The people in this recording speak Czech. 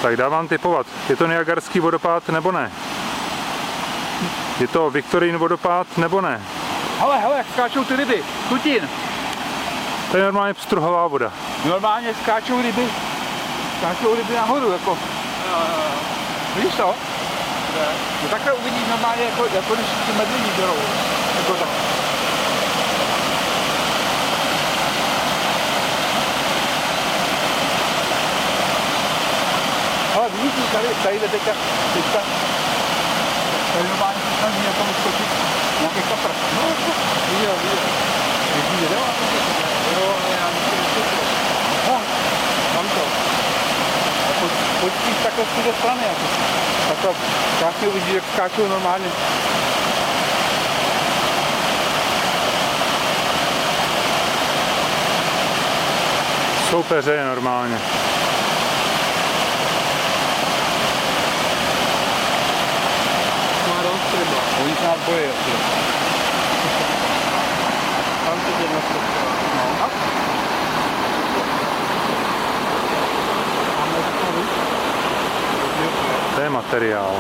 Tak dávám tipovat, je to Niagarský vodopád nebo ne? Je to Viktorín vodopád nebo ne? Hele, jak skáčou ty ryby, Tutin. To je normálně pstruhová voda. Normálně skáčou ryby nahoru, jako. Vidíš to? No takhle uvidíš normálně, jako když ty medvědi jdou. Jako tak. Ale vidíš, tady jde teďka, tady normálně se snaží jako vyskočit nějaký kapr. No, viděl. Vidíš, jo, ale já myslím, tam to. Pojď spíš takhle z té strany, jako. Takhle krásně uvidíš, jak skáčou normálně. Soupeře je normálně. Oni se nás bojí, asi. Tam to jedna strana. No. To je materiál.